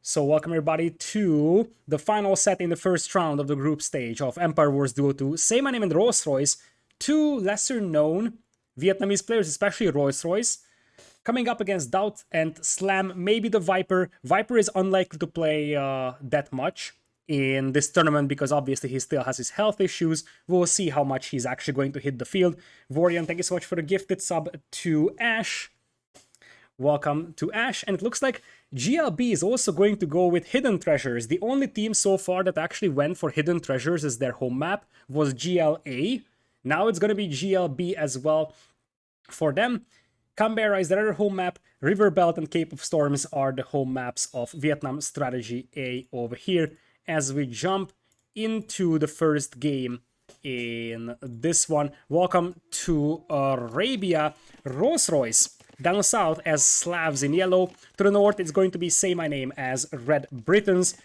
So welcome everybody to the final set in the first round of the group stage of Empire Wars Duo 2. Say my name and Rolls-Royce, two lesser known Vietnamese players, especially Rolls-Royce, coming up against GL.DauT and Slam, maybe the Viper. Viper is unlikely to play that much in this tournament because obviously he still has his health issues. We'll see how much he's actually going to hit the field. Vorian, thank you so much for the gifted sub to Ash. Welcome to Ash, and it looks like GLB is also going to go with Hidden Treasures. The only team so far that actually went for Hidden Treasures as their home map was GLA. Now it's going to be GLB as well for them. Canberra is their other home map. River Belt and Cape of Storms are the home maps of Vietnam Strategy A over here. As we jump into the first game in this one, welcome to Arabia. Rolls-Royce down south as Slavs in yellow. To the north, it's going to be Say My Name as Red Britons.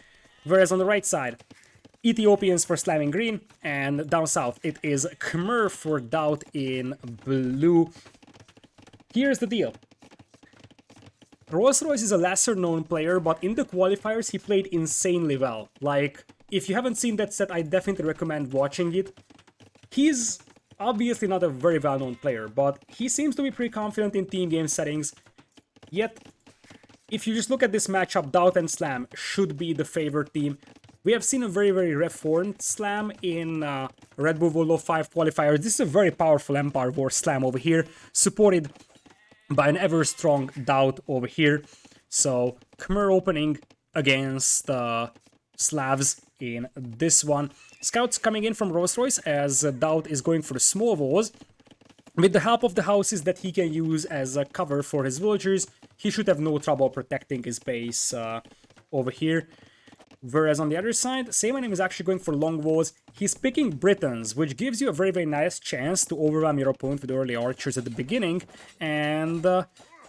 Whereas on the right side, Ethiopians for Slam in green. And down south, it is Khmer for GL.DauT in blue. Here's the deal. Rolls-Royce is a lesser known player, but in the qualifiers, he played insanely well. Like, if you haven't seen that set, I definitely recommend watching it. He's obviously not a very well-known player, but he seems to be pretty confident in team game settings. Yet, if you just look at this matchup, GL.DauT and Slam should be the favorite team. We have seen a very, very reformed Slam in Red Bull Volo 5 qualifiers. This is a very powerful Empire Wars Slam over here, supported by an ever-strong GL.DauT over here. So, Khmer opening against Slavs in this one. Scouts coming in from Rolls-Royce as GL.DauT is going for the small walls. With the help of the houses that he can use as a cover for his villagers, he should have no trouble protecting his base over here. Whereas on the other side, Say My Name is actually going for long walls. He's picking Britons, which gives you a very, very nice chance to overwhelm your opponent with early archers at the beginning. And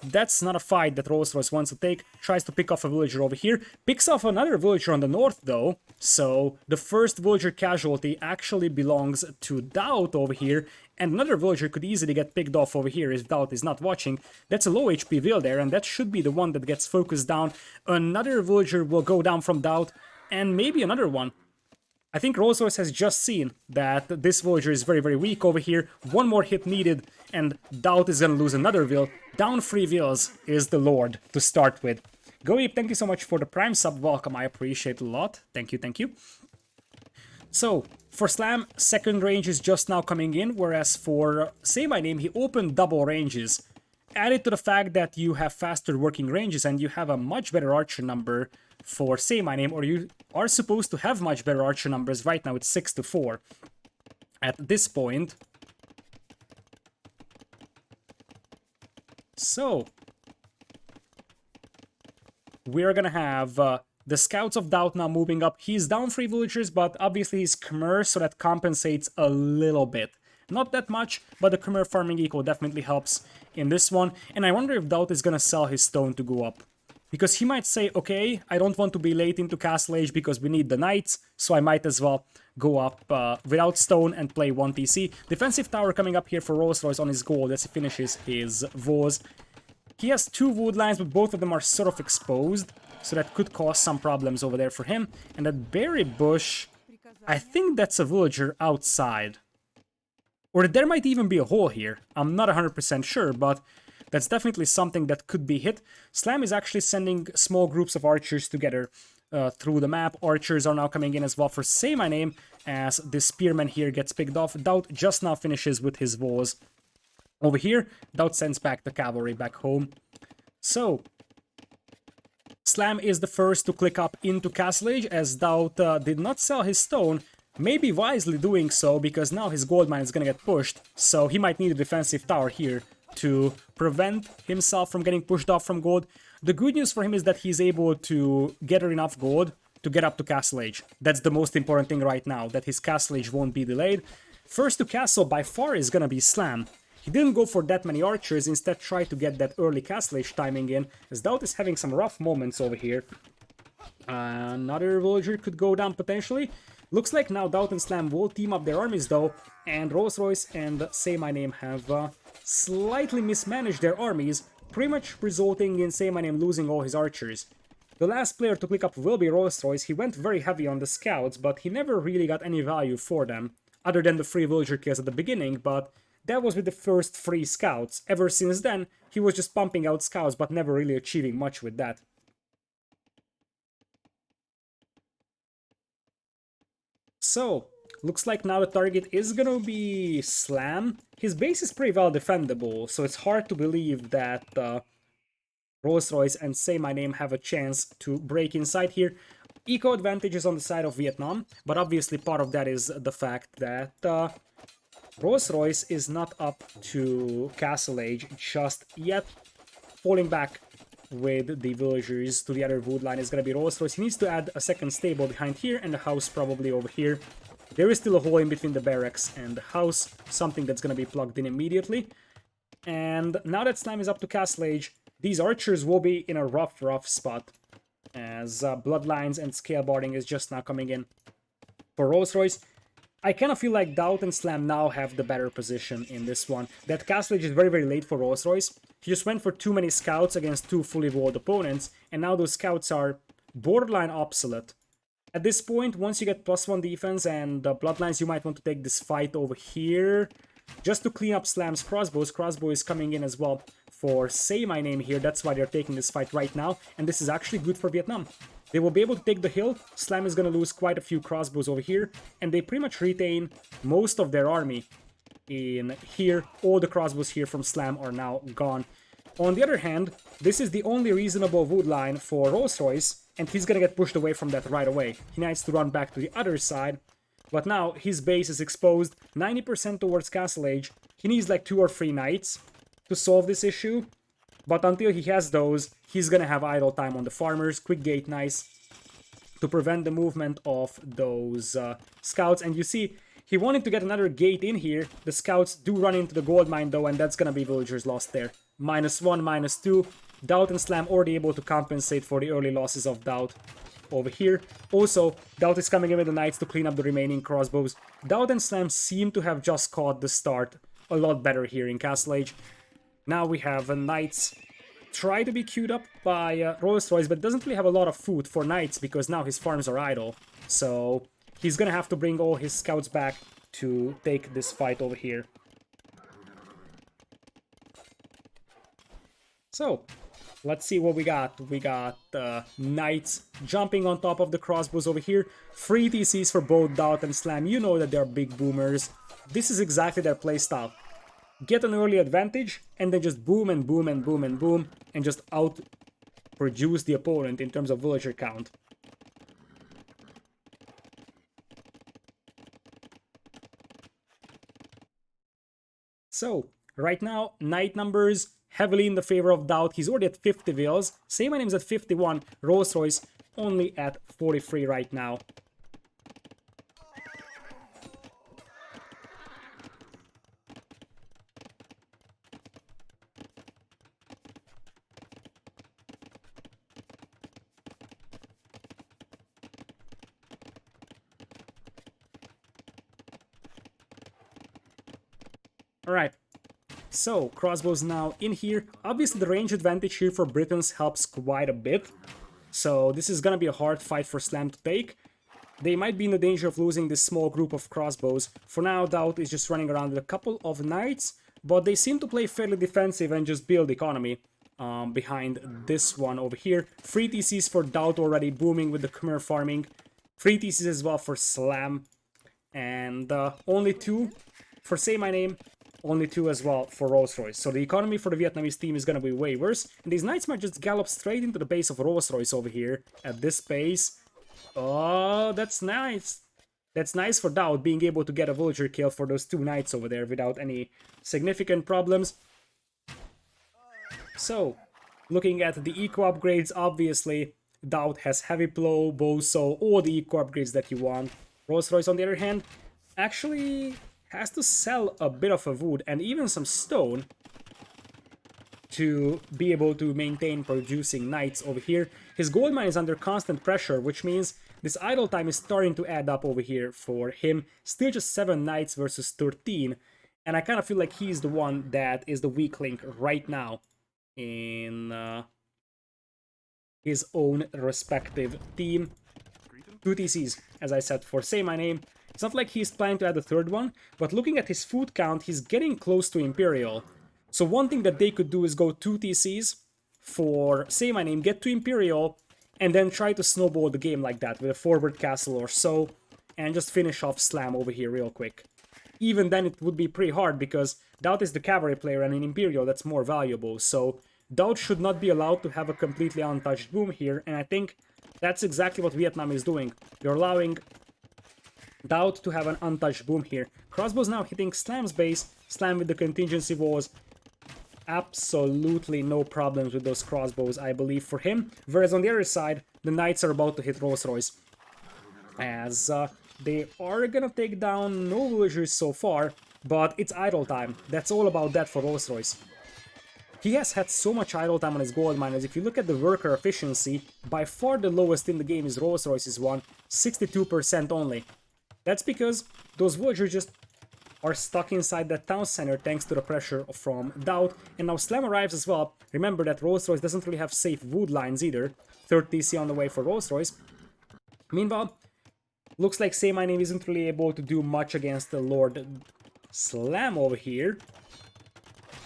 that's not a fight that Rolls-Royce wants to take. Tries to pick off a villager over here. Picks off another villager on the north, though. So the first villager casualty actually belongs to GL.DauT over here. And another villager could easily get picked off over here if GL.DauT is not watching. That's a low HP vill there, and that should be the one that gets focused down. Another villager will go down from GL.DauT, and maybe another one. I think Rolls-Royce has just seen that this villager is very, very weak over here. One more hit needed, and GL.DauT is going to lose another vill. Down 3 vills is the Lord to start with. Goeep, thank you so much for the Prime sub. Welcome, I appreciate it a lot. Thank you, thank you. So, for Slam, second range is just now coming in, whereas for Say My Name, he opened double ranges. Added to the fact that you have faster working ranges and you have a much better archer number for Say My Name, or you are supposed to have much better archer numbers. Right now it's 6-4 at this point. So, we're gonna have the scouts of GL.DauT now moving up. He's down 3 villagers, but obviously he's Khmer, so that compensates a little bit. Not that much, but the Khmer farming eco definitely helps in this one. And I wonder if GL.DauT is gonna sell his stone to go up. Because he might say, okay, I don't want to be late into Castle Age because we need the knights, so I might as well go up without stone and play 1 TC. Defensive tower coming up here for Rolls-Royce on his gold as he finishes his Vos. He has 2 wood lines, but both of them are sort of exposed, so that could cause some problems over there for him. And that berry bush, I think that's a villager outside. Or there might even be a hole here. I'm not 100% sure, but that's definitely something that could be hit. Slam is actually sending small groups of archers together through the map. Archers are now coming in as well for Say My Name, as this spearman here gets picked off. GL.DauT just now finishes with his Vos. Over here, GL.DauT sends back the cavalry back home. So, Slam is the first to click up into Castle Age, as GL.DauT did not sell his stone. Maybe wisely doing so, because now his gold mine is gonna get pushed. So he might need a defensive tower here to prevent himself from getting pushed off from gold. The good news for him is that he's able to gather enough gold to get up to Castle Age. That's the most important thing right now, that his Castle Age won't be delayed. First to castle by far is gonna be Slam. He didn't go for that many archers, instead tried to get that early Castle Age timing in, as GL.DauT is having some rough moments over here. Another villager could go down potentially. Looks like now GL.DauT and Slam will team up their armies though, and Rolls-Royce and Say My Name have slightly mismanaged their armies, pretty much resulting in Say My Name losing all his archers. The last player to click up will be Rolls-Royce. He went very heavy on the scouts, but he never really got any value for them, other than the free villager kills at the beginning, but that was with the first free scouts. Ever since then, he was just pumping out scouts, but never really achieving much with that. So, looks like now the target is gonna be Slam. His base is pretty well defendable, so it's hard to believe that Rolls-Royce and Say My Name have a chance to break inside here. Eco advantage is on the side of Vietnam, but obviously part of that is the fact that Rolls-Royce is not up to Castle Age just yet. Falling back with the villagers to the other wood line is going to be Rolls-Royce. He needs to add a second stable behind here and a house probably over here. There is still a hole in between the barracks and the house, something that's going to be plugged in immediately. And now that Slam is up to Castle Age, these archers will be in a rough spot, as Bloodlines and Scale Barding is just now coming in. For Rolls-Royce, I kind of feel like GL.DauT and Slam now have the better position in this one. That Castle Age is very late for Rolls-Royce. He just went for too many scouts against two fully walled opponents, and now those scouts are borderline obsolete. At this point, once you get +1 defense and Bloodlines, you might want to take this fight over here, just to clean up Slam's crossbows. Crossbow is coming in as well for Say My Name here. That's why they're taking this fight right now, and this is actually good for Vietnam. They will be able to take the hill. Slam is going to lose quite a few crossbows over here, and they pretty much retain most of their army in here. All the crossbows here from Slam are now gone. On the other hand, this is the only reasonable wood line for Rolls-Royce, and he's going to get pushed away from that right away. He needs to run back to the other side, but now his base is exposed 90% towards Castle Age. He needs like 2 or 3 knights to solve this issue, but until he has those, he's gonna have idle time on the farmers. Quick gate, nice, to prevent the movement of those scouts. And you see, he wanted to get another gate in here. The scouts do run into the gold mine though, and that's gonna be villagers lost there. -1, -2. GL.DauT and Slam already able to compensate for the early losses of GL.DauT over here. Also, GL.DauT is coming in with the knights to clean up the remaining crossbows. GL.DauT and Slam seem to have just caught the start a lot better here in Castle Age. Now we have knights try to be queued up by Rolls-Royce, but doesn't really have a lot of food for knights because now his farms are idle. So he's gonna have to bring all his scouts back to take this fight over here. So, let's see what we got. We got knights jumping on top of the crossbows over here. Free TCs for both GL.DauT and Slam. You know that they're big boomers. This is exactly their playstyle. Get an early advantage, and then just boom and boom and boom and boom, and just out-produce the opponent in terms of villager count. So, right now, knight numbers heavily in the favor of GL.DauT. He's already at 50 vills. Say My Name's at 51. Rolls-Royce only at 43 right now. Alright, so crossbows now in here. Obviously the range advantage here for Britons helps quite a bit. So this is gonna be a hard fight for Slam to take. They might be in the danger of losing this small group of crossbows. For now, GL.DauT is just running around with a couple of knights, but they seem to play fairly defensive and just build economy behind this one over here. Free TCs for GL.DauT already booming with the Khmer farming. Free TCs as well for Slam. And only 2 for Say My Name. Only 2 as well for Rolls-Royce. So the economy for the Vietnamese team is going to be way worse. And these knights might just gallop straight into the base of Rolls-Royce over here at this pace. Oh, that's nice. That's nice for GL.DauT being able to get a villager kill for those 2 knights over there without any significant problems. So, looking at the eco upgrades, obviously GL.DauT has heavy blow, bow, so all the eco upgrades that you want. Rolls-Royce, on the other hand, actually has to sell a bit of a wood and even some stone to be able to maintain producing knights over here. His gold mine is under constant pressure, which means this idle time is starting to add up over here for him. Still just 7 knights versus 13, and I kind of feel like he's the one that is the weak link right now in his own respective team. 2 TCs, as I said, for Say My Name. It's not like he's planning to add a third one, but looking at his food count, he's getting close to Imperial. So one thing that they could do is go 2 TCs for Say My Name, get to Imperial, and then try to snowball the game like that with a forward castle or so, and just finish off Slam over here real quick. Even then it would be pretty hard because DauT is the cavalry player and in Imperial that's more valuable, so DauT should not be allowed to have a completely untouched boom here, and I think that's exactly what Vietnam is doing. They're allowing DauT to have an untouched boom here. Crossbows now hitting Slam's base, Slam with the contingency walls. Absolutely no problems with those crossbows, I believe, for him. Whereas on the other side, the Knights are about to hit Rolls Royce. As they are gonna take down no villagers so far, but it's idle time. That's all about that for Rolls Royce. He has had so much idle time on his gold miners. If you look at the worker efficiency, by far the lowest in the game is Rolls Royce's one, 62% only. That's because those villagers just are stuck inside that town center thanks to the pressure from DauT. And now Slam arrives as well. Remember that Rolls Royce doesn't really have safe wood lines either. Third TC on the way for Rolls Royce. Meanwhile, looks like Say My Name isn't really able to do much against the Lord Slam over here.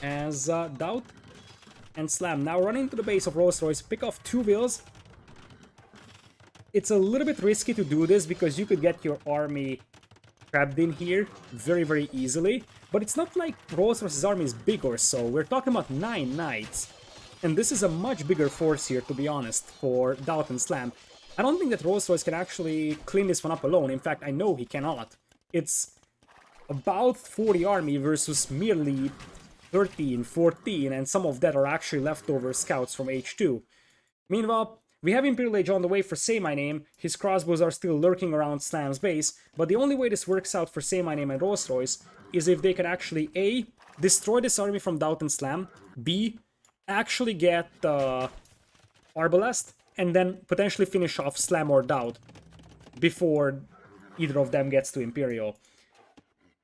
As DauT and Slam now run into the base of Rolls Royce, pick off 2 wheels. It's a little bit risky to do this because you could get your army trapped in here very, very easily. But it's not like Rolls Royce's army is big or so. We're talking about 9 knights. And this is a much bigger force here, to be honest, for DauT and Slam. I don't think that Rolls Royce can actually clean this one up alone. In fact, I know he cannot. It's about 40 army versus merely 13, 14, and some of that are actually leftover scouts from H2. Meanwhile, we have Imperial Age on the way for Say My Name. His crossbows are still lurking around Slam's base, but the only way this works out for Say My Name and Rolls Royce is if they can actually A, destroy this army from DauT and Slam, B, actually get Arbalest, and then potentially finish off Slam or DauT before either of them gets to Imperial.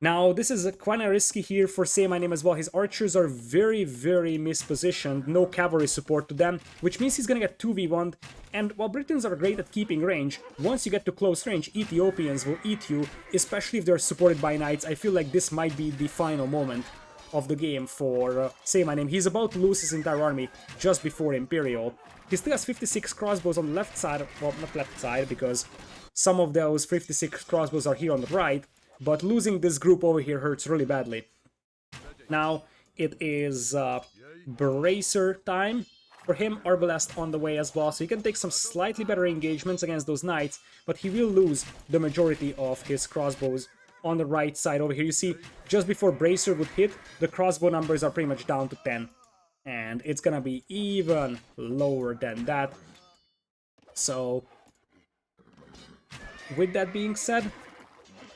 Now, this is quite risky here for Say My Name as well. His archers are very, very mispositioned. No cavalry support to them, which means he's gonna get 2v1'd. And while Britons are great at keeping range, once you get to close range, Ethiopians will eat you, especially if they're supported by knights. I feel like this might be the final moment of the game for Say My Name. He's about to lose his entire army just before Imperial. He still has 56 crossbows on the left side, well, not left side, because some of those 56 crossbows are here on the right. But losing this group over here hurts really badly. Now, it is Bracer time for him. Arbalest on the way as well, so he can take some slightly better engagements against those knights, but he will lose the majority of his crossbows on the right side over here. You see, just before Bracer would hit, the crossbow numbers are pretty much down to 10. And it's gonna be even lower than that. So, with that being said,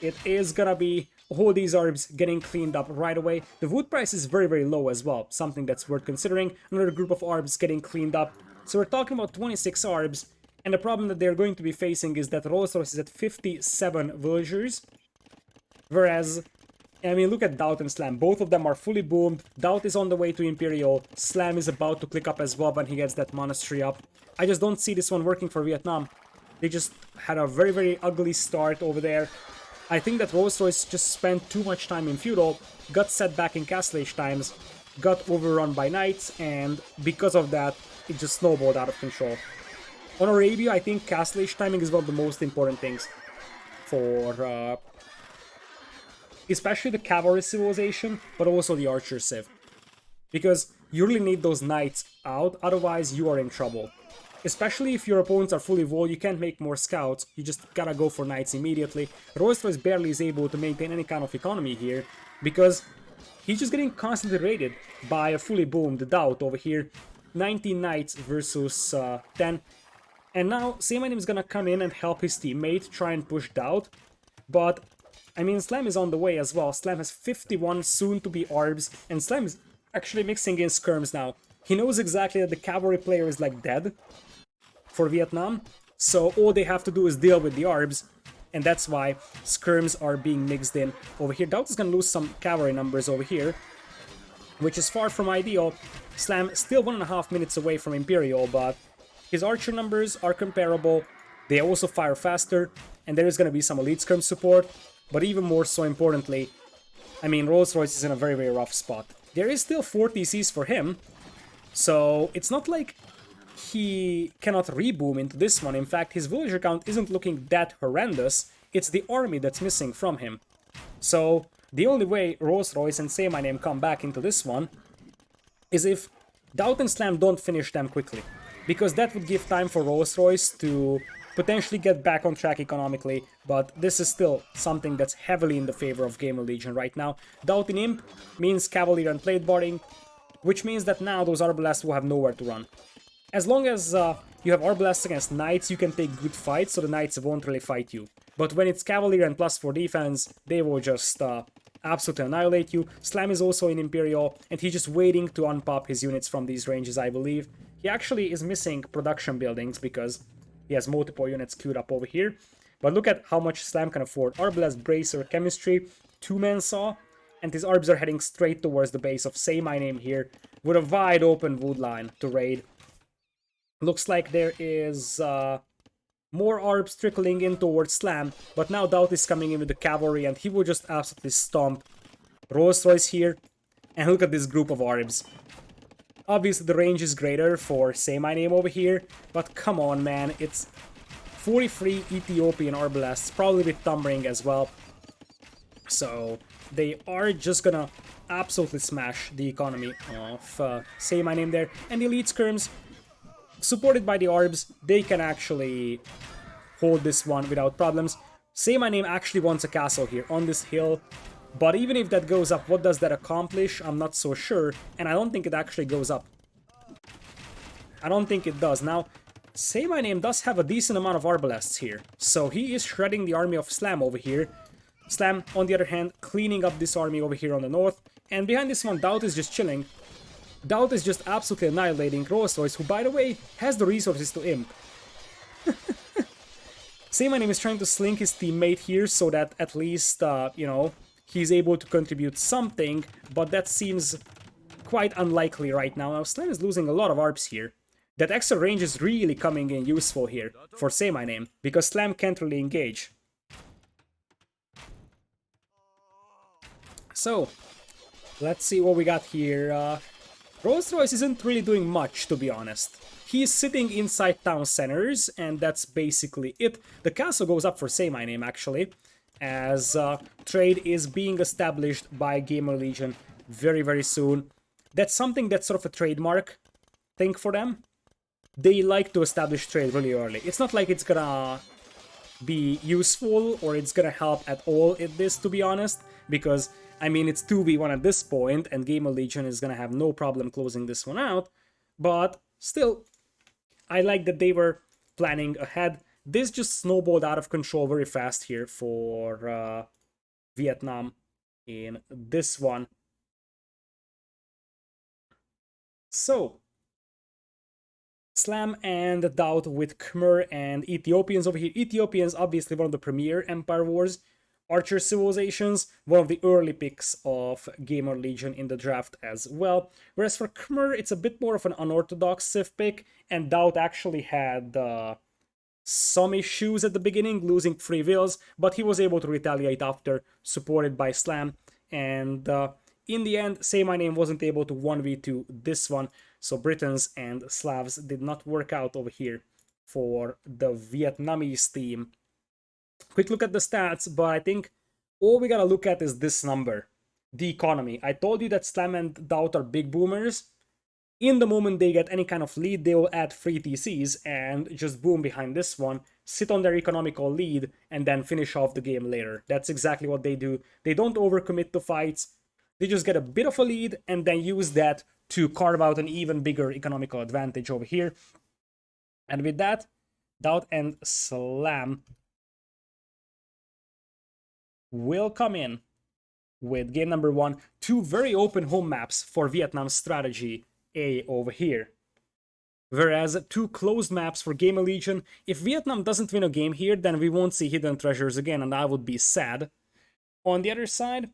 it is gonna be all these arbs getting cleaned up right away. The wood price is very, very low as well, something that's worth considering. Another group of arbs getting cleaned up. So we're talking about 26 arbs, and the problem that they're going to be facing is that Rolls Royce is at 57 villagers. Whereas, I mean, look at DauT and Slam. Both of them are fully boomed. DauT is on the way to Imperial. Slam is about to click up as well when he gets that monastery up. I just don't see this one working for Vietnam. They just had a very, very ugly start over there. I think that Rolls Royce just spent too much time in feudal, got set back in castle age times, got overrun by knights, and because of that, it just snowballed out of control. On Arabia, I think castle age timing is one of the most important things for especially the cavalry civilization, but also the archer civ. Because you really need those knights out, otherwise you are in trouble. Especially if your opponents are fully walled, you can't make more scouts, you just gotta go for knights immediately. Rolls Royce barely is able to maintain any kind of economy here, because he's just getting constantly raided by a fully boomed DauT over here. 19 knights versus 10. And now, Say My Name is gonna come in and help his teammate try and push DauT, but I mean, Slam is on the way as well. Slam has 51 soon-to-be arbs, and Slam is actually mixing in skirms now. He knows exactly that the cavalry player is like dead for Vietnam, so all they have to do is deal with the arbs, and that's why skirms are being mixed in over here. DauT is gonna lose some cavalry numbers over here, which is far from ideal. Slam still 1.5 minutes away from Imperial, but His archer numbers are comparable, they also fire faster, and there is going to be some elite scrum support, but even more so importantly, I mean, Rolls-Royce is in a very, very rough spot. There is still 4 TCs for him, so it's not like he cannot reboom into this one. In fact, his villager count isn't looking that horrendous, it's the army that's missing from him. So the only way Rolls-Royce and Say My Name come back into this one is if DauT and Slam don't finish them quickly, because that would give time for Rolls-Royce to potentially get back on track economically, but this is still something that's heavily in the favor of Gamer Legion right now. DauT in Imp means Cavalier and Plate Boarding, which means that now those Arbalasts will have nowhere to run. As long as you have Arbalasts against Knights, you can take good fights, so the Knights won't really fight you. But when it's Cavalier and +4 defense, they will just absolutely annihilate you. Slam is also in Imperial, and he's just waiting to unpop his units from these ranges, I believe. He actually is missing production buildings because he has multiple units queued up over here. But look at how much Slam can afford. Arbalest, Bracer, Chemistry, 2-man Saw, and his Arbs are heading straight towards the base of Say My Name here, with a wide open wood line to raid. Looks like there is more Arbs trickling in towards Slam, but now DauT is coming in with the cavalry, and he will just absolutely stomp Rolls-Royce here. And look at this group of Arbs. Obviously, the range is greater for Say My Name over here, but come on, man, it's 43 Ethiopian Arbalasts, probably with Thumbring as well. So they are just gonna absolutely smash the economy of Say My Name there. And the Elite Skirms, supported by the Arbs, they can actually hold this one without problems. Say My Name actually wants a castle here on this hill, but even if that goes up, what does that accomplish? I'm not so sure, and I don't think it actually goes up. I don't think it does. Now, Say My Name does have a decent amount of Arbalasts here, so he is shredding the army of Slam over here. Slam, on the other hand, cleaning up this army over here on the north, and behind this one, DauT is just chilling. DauT is just absolutely annihilating Rolls-Royce, who, by the way, has the resources to imp. Say My Name is trying to slink his teammate here so that at least, you know, he's able to contribute something, but that seems quite unlikely right now. Now, Slam is losing a lot of Arbs here. That extra range is really coming in useful here for Say My Name, because Slam can't really engage. So, let's see what we got here. Rolls-Royce isn't really doing much, to be honest. He's sitting inside town centers, and that's basically it. The castle goes up for Say My Name, actually, as trade is being established by Gamer Legion very, very soon. That's something that's sort of a trademark thing for them. They like to establish trade really early. It's not like it's gonna be useful or it's gonna help at all in this, to be honest, because, I mean, it's 2v1 at this point, and Gamer Legion is gonna have no problem closing this one out, but still, I like that they were planning ahead. This just snowballed out of control very fast here for Vietnam in this one. So, Slam and DauT with Khmer and Ethiopians over here. Ethiopians, obviously one of the premier Empire Wars Archer civilizations, one of the early picks of Gamer Legion in the draft as well. Whereas for Khmer, it's a bit more of an unorthodox civ pick, and DauT actually had some issues at the beginning, losing free wills, but he was able to retaliate after, supported by Slam, and in the end, Say My Name wasn't able to 1v2 this one, so Britons and Slavs did not work out over here for the Vietnamese team. Quick look at the stats, but I think all we gotta look at is this number, the economy. I told you that Slam and DauT are big boomers. In the moment they get any kind of lead, they will add free TCs and just boom behind this one, sit on their economical lead, and then finish off the game later. That's exactly what they do. They don't overcommit to fights. They just get a bit of a lead and then use that to carve out an even bigger economical advantage over here. And with that, DauT and Slam will come in with game number 1. 2 very open home maps for Vietnam's strategy A over here. Whereas 2 closed maps for Gamer Legion. If Vietnam doesn't win a game here, then we won't see hidden treasures again, and I would be sad. On the other side,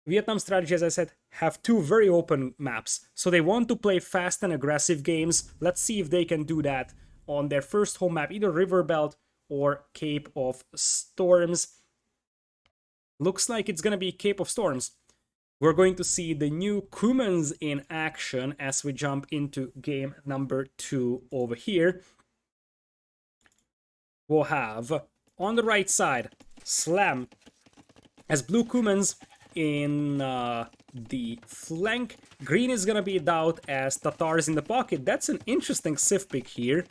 Vietnam's strategy, as I said, have 2 very open maps. So they want to play fast and aggressive games. Let's see if they can do that on their first home map, either Riverbelt or Cape of Storms. Looks like it's gonna be Cape of Storms. We're going to see the new Kumans in action as we jump into game number 2 over here. We'll have on the right side Slam as blue Kumans in the flank. Green is gonna be GL.DauT as Tatars in the pocket. That's an interesting Civ pick here.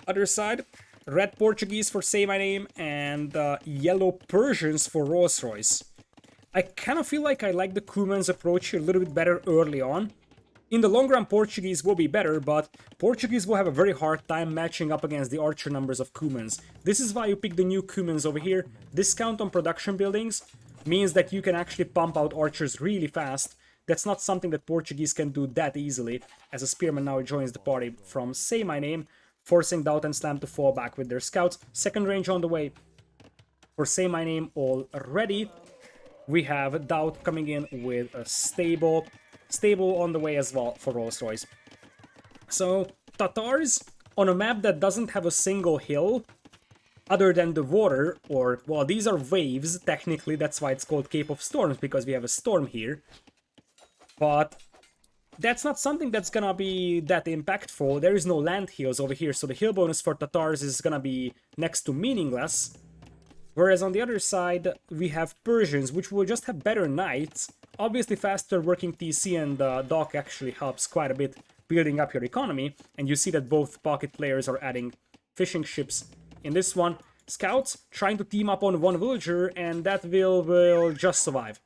Other side, red Portuguese for Say My Name and yellow Persians for Rolls-Royce. I kind of feel like I like the Kumans approach here a little bit better early on. In the long run, Portuguese will be better, but Portuguese will have a very hard time matching up against the archer numbers of Kumans. This is why you pick the new Kumans over here. Discount on production buildings means that you can actually pump out archers really fast. That's not something that Portuguese can do that easily, as a spearman now joins the party from Say My Name, forcing GL.DauT and Slam to fall back with their scouts. Second range on the way for Say My Name already. We have GL.DauT coming in with a stable on the way as well for Rolls-Royce. So, Tatars, on a map that doesn't have a single hill, other than the water, or, well, these are waves, technically, that's why it's called Cape of Storms, because we have a storm here. But that's not something that's gonna be that impactful. There is no land hills over here, so the hill bonus for Tatars is gonna be next to meaningless. Whereas on the other side, we have Persians, which will just have better knights. Obviously, faster working TC and dock actually helps quite a bit building up your economy. And you see that both pocket players are adding fishing ships in this one. Scouts trying to team up on one villager, and that will just survive.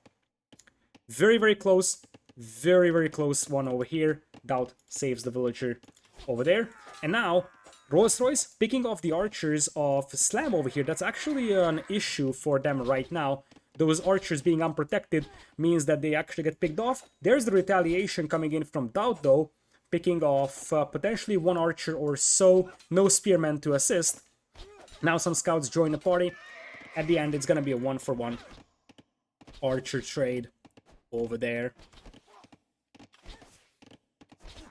Very, very close. Very, very close one over here. GL.DauT saves the villager over there. And now, Rolls-Royce picking off the archers of Slam over here. That's actually an issue for them right now. Those archers being unprotected means that they actually get picked off. There's the retaliation coming in from GL.DauT though, picking off potentially one archer or so. No spearmen to assist. Now some scouts join the party. At the end, it's gonna be a 1-for-1 archer trade over there.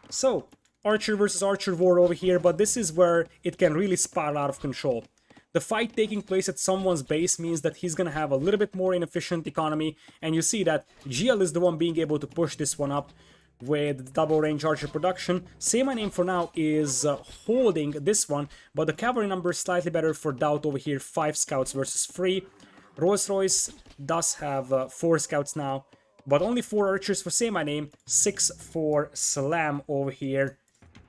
So, archer versus archer war over here, but this is where it can really spiral out of control. The fight taking place at someone's base means that he's gonna have a little bit more inefficient economy, and you see that GL is the one being able to push this one up with double range archer production. Say My Name for now is holding this one, but the cavalry number is slightly better for GL.DauT over here, 5 scouts versus 3. Rolls-Royce does have 4 scouts now, but only 4 archers for Say My Name, 6 for Slam over here,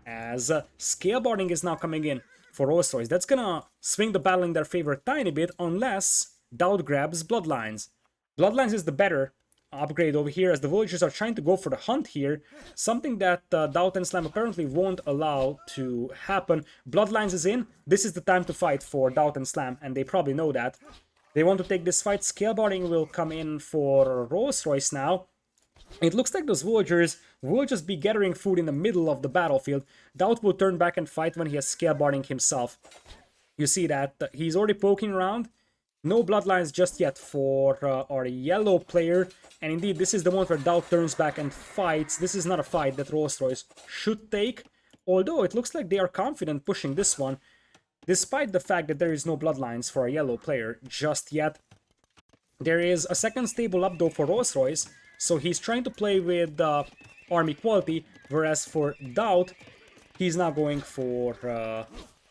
as scaleboarding is now coming in for Rolls-Royce. That's gonna swing the battle in their favor a tiny bit, unless GL.DauT grabs Bloodlines. Bloodlines is the better upgrade over here, as the villagers are trying to go for the hunt here, something that GL.DauT and Slam apparently won't allow to happen. Bloodlines is in. This is the time to fight for GL.DauT and Slam, and they probably know that. They want to take this fight. Scaleboarding will come in for Rolls-Royce now. It looks like those villagers will just be gathering food in the middle of the battlefield. GL.DauT will turn back and fight when he has scaleboarding himself. You see that he's already poking around. No bloodlines just yet for our yellow player. And indeed, this is the one where GL.DauT turns back and fights. This is not a fight that Rolls-Royce should take. Although it looks like they are confident pushing this one, despite the fact that there is no bloodlines for a yellow player just yet. There is a second stable up though for Rolls-Royce, so he's trying to play with army quality, whereas for GL.DauT, he's now going for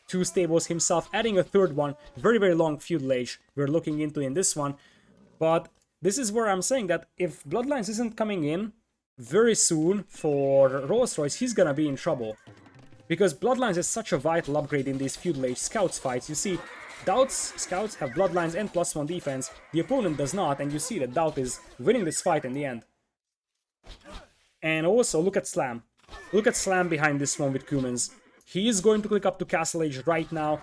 2 stables himself, adding a third one. Very, very long feudal age we're looking into in this one. But this is where I'm saying that if Bloodlines isn't coming in very soon for Rolls-Royce, he's gonna be in trouble. Because Bloodlines is such a vital upgrade in these feudal age scouts fights. You see, GL.DauT's scouts have Bloodlines and +1 defense, the opponent does not, and you see that GL.DauT is winning this fight in the end. And also, look at Slam. Look at Slam behind this one with Kumans. He is going to click up to Castle Age right now.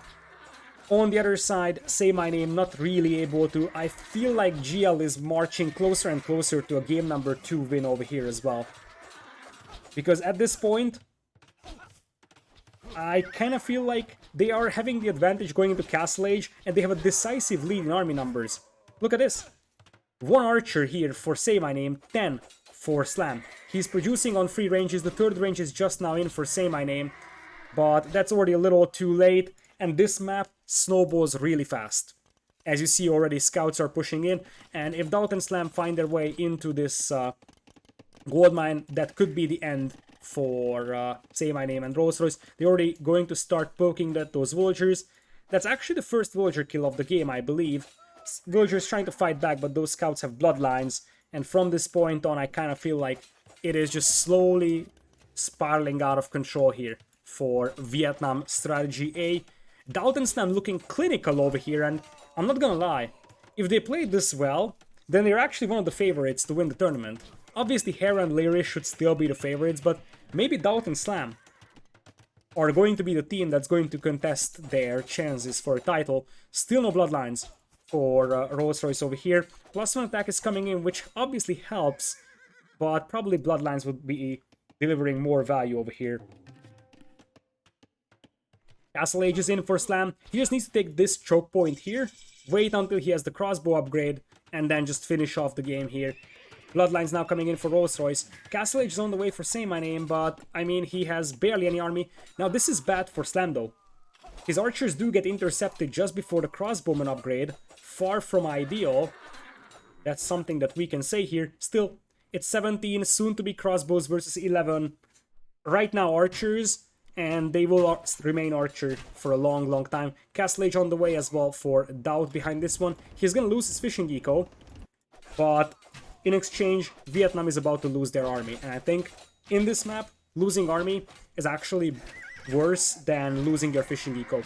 On the other side, Say My Name, not really able to. I feel like GL is marching closer and closer to a game number 2 win over here as well. Because at this point, I kind of feel like they are having the advantage going into Castle Age, and they have a decisive lead in army numbers. Look at this. 1 archer here for Say My Name, 10 for Slam. He's producing on 3 ranges, the 3rd range is just now in for Say My Name. but that's already a little too late, and this map snowballs really fast. As you see already, scouts are pushing in, and if GL.DauT and Slam find their way into this gold mine, that could be the end for Say My Name and Rolls-Royce. They're already going to start poking those villagers. That's actually the first villager kill of the game, I believe. Villagers trying to fight back, but those scouts have bloodlines, and from this point on, I kind of feel like it is just slowly spiraling out of control here for Vietnam Strategy A. GL.DauT and Slam looking clinical over here, and I'm not gonna lie, if they play this well, then they're actually one of the favorites to win the tournament. Obviously, Hera and Lyris should still be the favorites, but maybe GL.DauT and Slam are going to be the team that's going to contest their chances for a title. Still no bloodlines for Rolls-Royce over here. +1 attack is coming in, which obviously helps, but probably bloodlines would be delivering more value over here. Castle Age is in for Slam. He just needs to take this choke point here, wait until he has the crossbow upgrade, and then just finish off the game here. Bloodlines now coming in for Rolls-Royce. Castle Age is on the way for Say My Name, but I mean, he has barely any army. Now this is bad for Slam though. His archers do get intercepted just before the crossbowman upgrade. Far from ideal. That's something that we can say here. Still, it's 17, soon to be crossbows versus 11. Right now archers, and they will remain archer for a long, long time. Castle Age on the way as well for GL.DauT behind this one. He's gonna lose his fishing eco, but in exchange, Vietnam is about to lose their army. And I think in this map, losing army is actually worse than losing your fishing eco,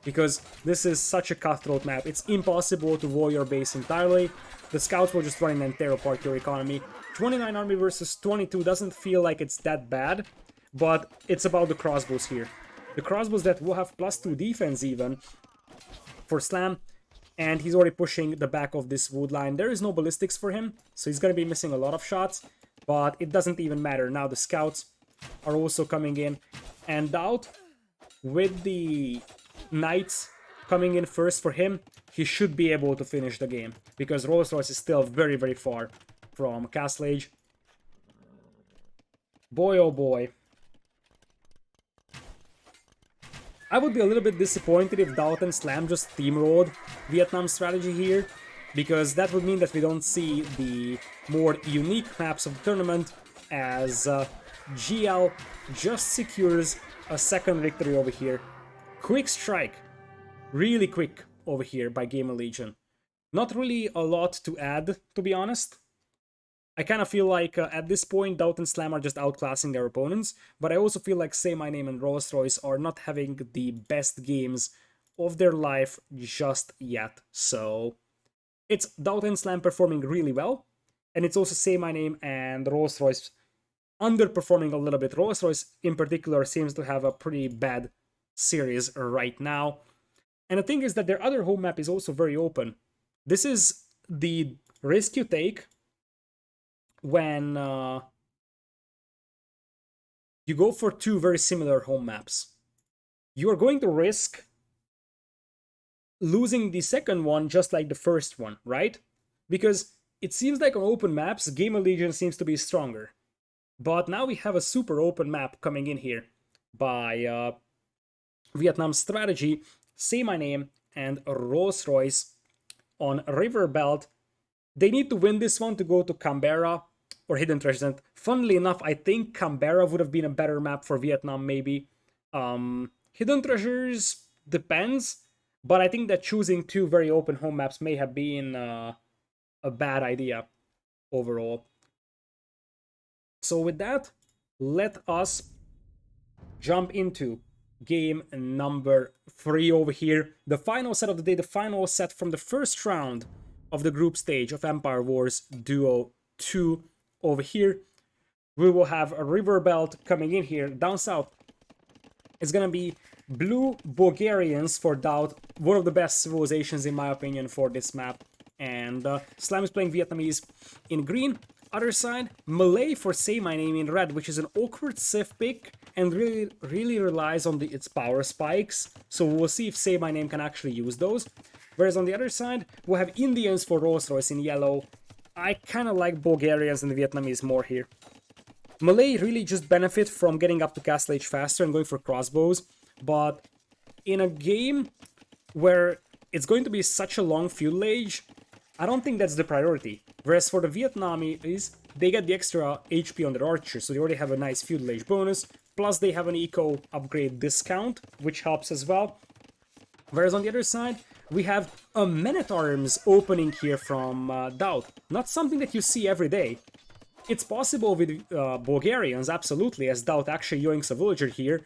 because this is such a cutthroat map. It's impossible to wall your base entirely. The scouts will just run and tear apart your economy. 29 army versus 22 doesn't feel like it's that bad, but it's about the crossbows here. The crossbows that will have +2 defense even for Slam, and he's already pushing the back of this wood line. There is no ballistics for him, so he's going to be missing a lot of shots, but it doesn't even matter. Now the scouts are also coming in, and GL.DauT, with the knights coming in first for him, he should be able to finish the game, because Rolls-Royce is still very, very far from Castle Age. Boy, oh boy. I would be a little bit disappointed if GL.DauT and Slam just steamrolled Vietnam Strategy here, because that would mean that we don't see the more unique maps of the tournament, as GL just secures a second victory over here. Quick strike. Really quick over here by Gamer Legion. Not really a lot to add, to be honest. I kind of feel like at this point, GL.DauT and Slam are just outclassing their opponents, but I also feel like Say My Name and Rolls-Royce are not having the best games of their life just yet. So it's GL.DauT and Slam performing really well, and it's also Say My Name and Rolls-Royce underperforming a little bit. Rolls-Royce in particular seems to have a pretty bad series right now. And the thing is that their other home map is also very open. This is the risk you take when you go for two very similar home maps. You are going to risk losing the second one just like the first one, right? Because it seems like on open maps, Gamer Legion seems to be stronger. But now we have a super open map coming in here by Vietnam Strategy, Say My Name, and Rolls-Royce on River Belt. They need to win this one to go to Canberra or Hidden Treasures. Funnily enough, I think Canberra would have been a better map for Vietnam, maybe. Hidden Treasures depends, but I think that choosing two very open home maps may have been a bad idea overall. So with that, let us jump into game number 3 over here. The final set of the day, the final set from the first round of the group stage of Empire Wars Duo 2 over here. We will have a River Belt coming in here. Down south, it's gonna be Blue Bulgarians for GL.DauT, one of the best civilizations in my opinion for this map. And Slam is playing Vietnamese in green. Other side, Malay for Say My Name in red, which is an awkward Civ pick and really relies on its power spikes. So we'll see if Say My Name can actually use those. Whereas on the other side, we'll have Indians for Rolls-Royce in yellow. I kind of like Bulgarians and the Vietnamese more here. Malay really just benefit from getting up to Castle Age faster and going for crossbows, but in a game where it's going to be such a long feudal age, I don't think that's the priority. Whereas for the Vietnamese, they get the extra HP on their archers, so they already have a nice feudal age bonus, plus they have an eco upgrade discount, which helps as well. Whereas on the other side, we have a men-at-arms opening here from DauT. Not something that you see every day. It's possible with Bulgarians, absolutely, as DauT actually yoinks a villager here,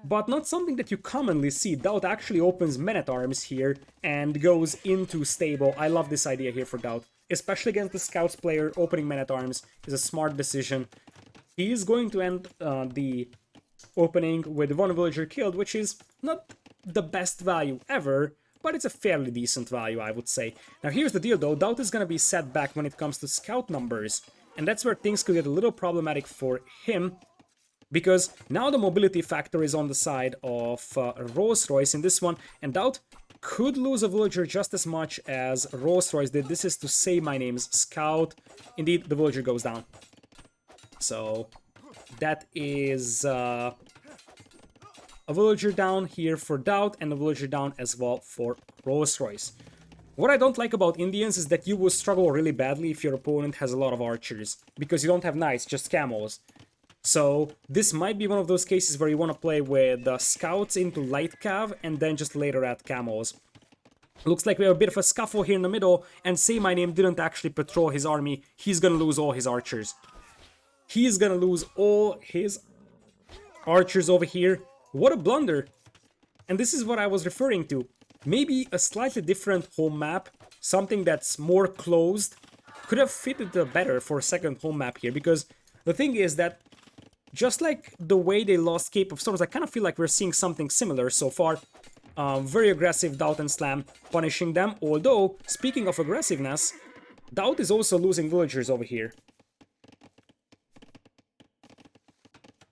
but not something that you commonly see. DauT actually opens men-at-arms here and goes into stable. I love this idea here for DauT. Especially against the scouts player, opening men-at-arms is a smart decision. He is going to end the opening with one villager killed, which is not the best value ever, but it's a fairly decent value, I would say. Now here's the deal though, DauT is going to be set back when it comes to scout numbers, and that's where things could get a little problematic for him, because now the mobility factor is on the side of Rolls-Royce in this one, and DauT could lose a villager just as much as Rolls-Royce did. This is to say my name's scout. Indeed, the villager goes down. So that is a villager down here for DauT and a villager down as well for Rolls-Royce. What I don't like about Indians is that you will struggle really badly if your opponent has a lot of archers, because you don't have knights, just camels. So this might be one of those cases where you want to play with scouts into light cav and then just later add camels. Looks like we have a bit of a scuffle here in the middle, and Say My Name didn't actually patrol his army. He's gonna lose all his archers. He's gonna lose all his archers over here. What a blunder. And this is what I was referring to. Maybe a slightly different home map, something that's more closed, could have fitted better for a second home map here, because the thing is that just like the way they lost Cape of Storms, I kind of feel like we're seeing something similar so far. Very aggressive DauT and Slam punishing them, although, speaking of aggressiveness, DauT is also losing villagers over here.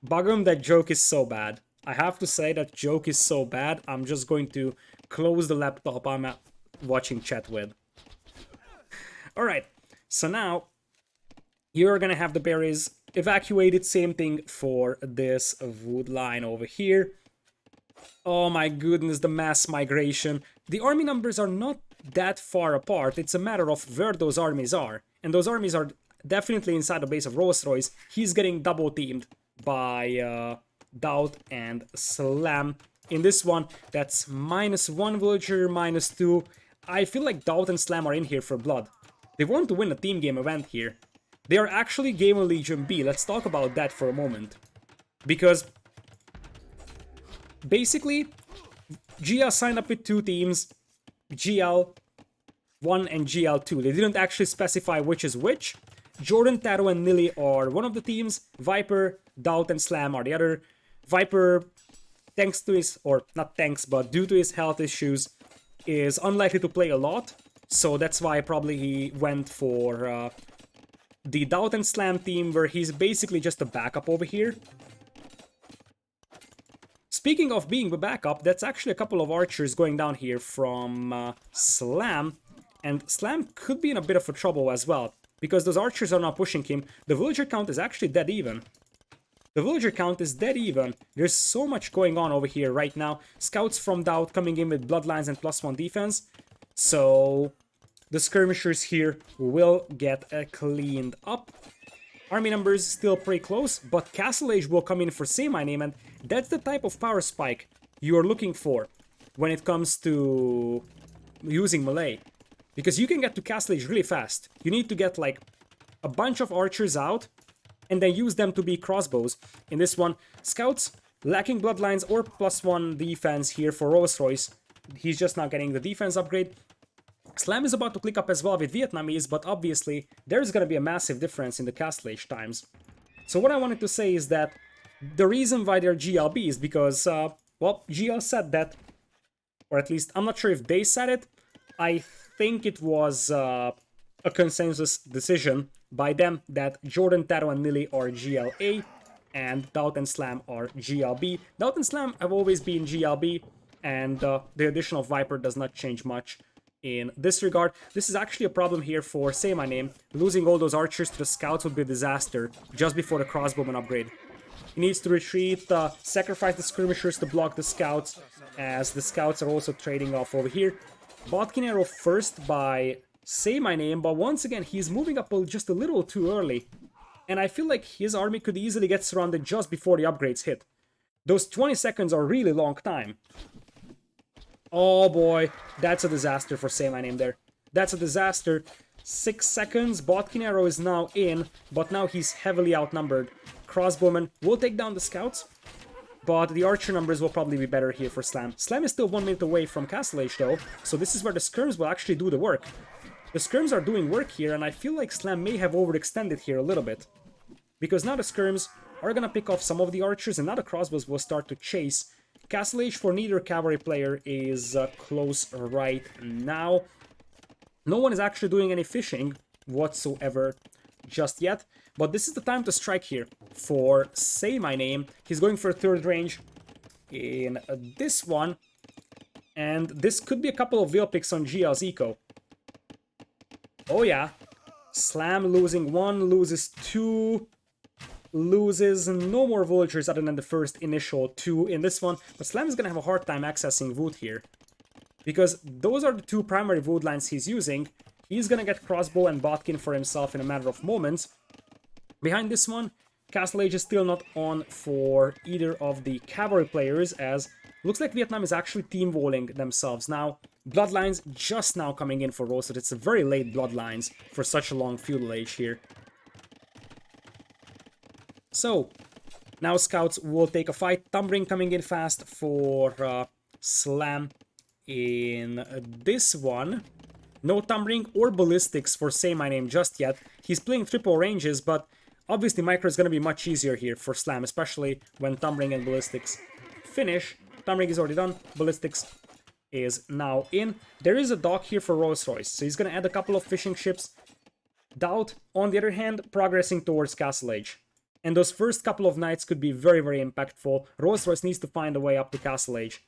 Bugum, that joke is so bad. I have to say that joke is so bad, I'm just going to close the laptop I'm watching chat with. Alright, so now you're gonna have the berries evacuated. Same thing for this wood line over here. Oh my goodness, the mass migration. The army numbers are not that far apart. It's a matter of where those armies are. And those armies are definitely inside the base of Rolls-Royce. He's getting double teamed by DauT and Slam. In this one, that's -1 villager, -2. I feel like DauT and Slam are in here for blood. They want to win a team game event here. They are actually Gamer Legion B. Let's talk about that for a moment. Because basically, GL signed up with two teams, GL.1 and GL.2. They didn't actually specify which is which. Jordan, Taro, and Nili are one of the teams. Viper, DauT, and Slam are the other. Viper, thanks to his, or not thanks, but due to his health issues, is unlikely to play a lot. So that's why probably he went for the DauT and Slam team, where he's basically just a backup over here. Speaking of being the backup, that's actually a couple of archers going down here from Slam. And Slam could be in a bit of a trouble as well, because those archers are not pushing him. The villager count is actually dead even. The villager count is dead even. There's so much going on over here right now. Scouts from DauT coming in with bloodlines and +1 defense. So the skirmishers here will get cleaned up. Army numbers still pretty close, but Castle Age will come in for Say My Name, and that's the type of power spike you are looking for when it comes to using melee. Because you can get to Castle Age really fast. You need to get like a bunch of archers out and then use them to be crossbows. In this one, scouts lacking bloodlines or +1 defense here for Rolls-Royce. He's just not getting the defense upgrade. Slam is about to click up as well with Vietnamese, but obviously there's gonna be a massive difference in the Castle Age times. So what I wanted to say is that the reason why they're GLB is because, well, GL said that, or at least I'm not sure if they said it. I think it was a consensus decision by them that Jordan, Taro, and Nili are GLA, and DauT and Slam are GLB. DauT and Slam have always been GLB, and the addition of Viper does not change much. in this regard. This is actually a problem here for Say My Name. Losing all those archers to the scouts would be a disaster just before the crossbowman upgrade. He needs to retreat, sacrifice the skirmishers to block the scouts, as the scouts are also trading off over here. Botkin arrow first by Say My Name, but once again he's moving up just a little too early. And I feel like his army could easily get surrounded just before the upgrades hit. Those 20 seconds are a really long time. Oh boy, that's a disaster for Say My Name there. That's a disaster. 6 seconds, Botkin arrow is now in, but now he's heavily outnumbered. Crossbowman will take down the scouts, but the archer numbers will probably be better here for Slam. Slam is still 1 minute away from Castle Age though, so this is where the skirms will actually do the work. The skirms are doing work here, and I feel like Slam may have overextended here a little bit. Because now the skirms are gonna pick off some of the archers, and now the crossbows will start to chase. Castle Age for neither cavalry player is close right now. No one is actually doing any fishing whatsoever just yet, but this is the time to strike here for Say My Name. He's going for a third range in this one, and this could be a couple of wheel picks on GL's eco. Oh yeah, Slam losing 1, loses 2, loses no more villagers other than the first initial 2 in this one, but Slam is gonna have a hard time accessing wood here, because those are the 2 primary wood lines he's using. He's gonna get crossbow and botkin for himself in a matter of moments. Behind this one, Castle Age is still not on for either of the cavalry players, as looks like Vietnam is actually team walling themselves now. Bloodlines just now coming in for Roasted. It's a very late Bloodlines for such a long feudal age here. So, now scouts will take a fight. Tumbling coming in fast for Slam in this one. No tumbling or ballistics for Say My Name just yet. He's playing triple ranges, but obviously micro is going to be much easier here for Slam, especially when tumbling and ballistics finish. Tumbling is already done. Ballistics is now in. There is a dock here for Rolls-Royce, so he's going to add a couple of fishing ships. DauT, on the other hand, progressing towards Castle Age. And those first couple of nights could be very, very impactful. Rolls-Royce needs to find a way up to Castle Age.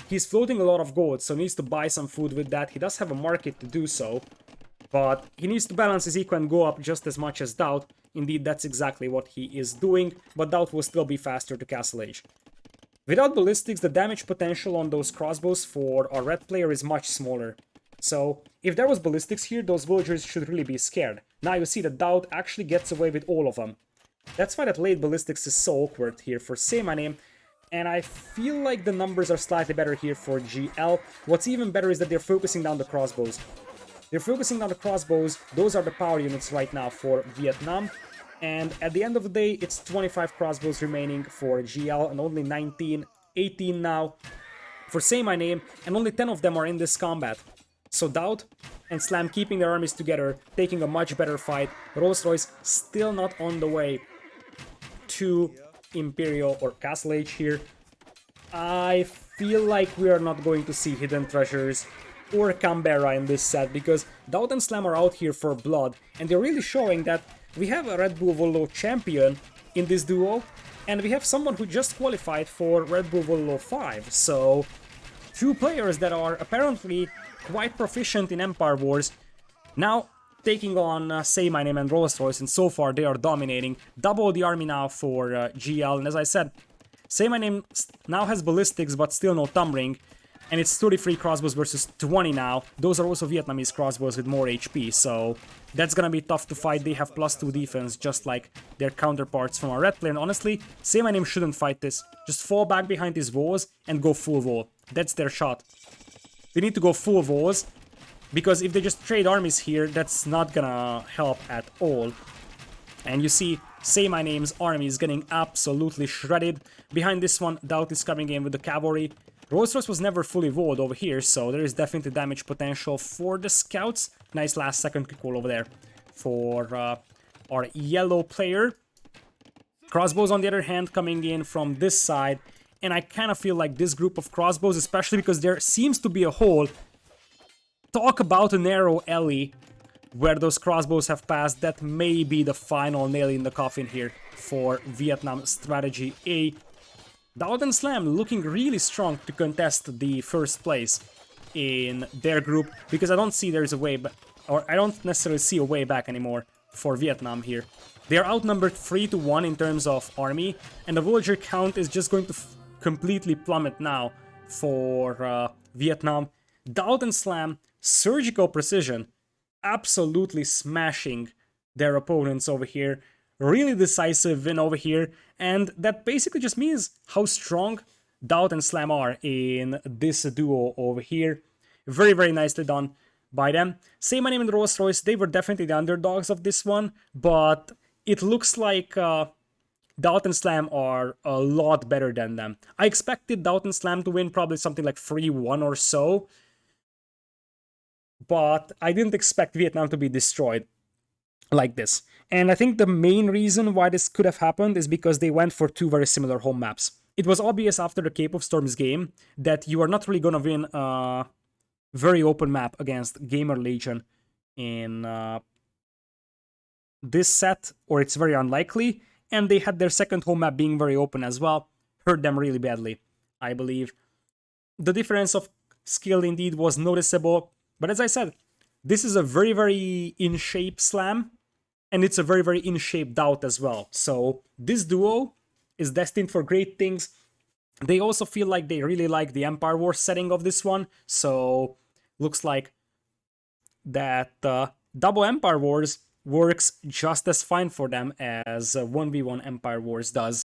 He's floating a lot of gold, so needs to buy some food with that. He does have a market to do so, but he needs to balance his eco and go up just as much as DauT. Indeed, that's exactly what he is doing, but DauT will still be faster to Castle Age. Without ballistics, the damage potential on those crossbows for our red player is much smaller. So, if there was ballistics here, those villagers should really be scared. Now you see that DauT actually gets away with all of them. That's why that late ballistics is so awkward here for Say My Name. And I feel like the numbers are slightly better here for GL. What's even better is that they're focusing down the crossbows. They're focusing down the crossbows. Those are the power units right now for Vietnam. And at the end of the day, it's 25 crossbows remaining for GL and only 18 now for Say My Name. And only 10 of them are in this combat. So DauT and Slam keeping their armies together, taking a much better fight. Rolls-Royce still not on the way to Imperial or Castle Age here. I feel like we are not going to see Hidden Treasures or Canberra in this set, because DauT and Slam are out here for blood, and they're really showing that we have a Red Bull Volo champion in this duo, and we have someone who just qualified for Red Bull Volo 5, so 2 players that are apparently quite proficient in Empire Wars, now taking on Say My Name and Rolls-Royce, and so far they are dominating. Double the army now for GL, and as I said, Say My Name now has ballistics but still no tumbling, and it's 33 crossbows versus 20 now. Those are also Vietnamese crossbows with more HP, so that's gonna be tough to fight. They have +2 defense, just like their counterparts from our red player, and honestly, Say My Name shouldn't fight this. Just fall back behind his walls and go full wall. That's their shot. They need to go full walls, because if they just trade armies here, that's not gonna help at all. And you see, Say My Name's army is getting absolutely shredded. Behind this one, DauT is coming in with the cavalry. Rolls-Royce was never fully walled over here, so there is definitely damage potential for the scouts. Nice last second kick over there for our yellow player. Crossbows, on the other hand, coming in from this side. And I kind of feel like this group of crossbows, especially because there seems to be a hole. Talk about a narrow alley where those crossbows have passed. That may be the final nail in the coffin here for Vietnam Strategy A. DauT and Slam looking really strong to contest the first place. in their group, because I don't see there's a way back, or I don't necessarily see a way back anymore for Vietnam here. They are outnumbered 3-1 in terms of army, and the villager count is just going to completely plummet now for Vietnam. DauT and Slam, surgical precision, absolutely smashing their opponents over here. Really decisive win over here, and that basically just means how strong DauT and Slam are in this duo over here. Very, very nicely done by them. Say my name in Rolls Royce, they were definitely the underdogs of this one, but it looks like DauT and Slam are a lot better than them. I expected DauT and Slam to win probably something like 3-1 or so, but I didn't expect Vietnam to be destroyed like this. And I think the main reason why this could have happened is because they went for two very similar home maps. It was obvious after the Cape of Storms game that you are not really gonna win a very open map against Gamer Legion in this set, or it's very unlikely, and they had their second home map being very open as well. Hurt them really badly, I believe. The difference of skill indeed was noticeable, but as I said, this is a very, very in-shape Slam, and it's a very, very in-shape DauT as well. So this duo is destined for great things. They also feel like they really like the Empire Wars setting of this one, so looks like that double Empire Wars works just as fine for them as 1v1 Empire Wars does.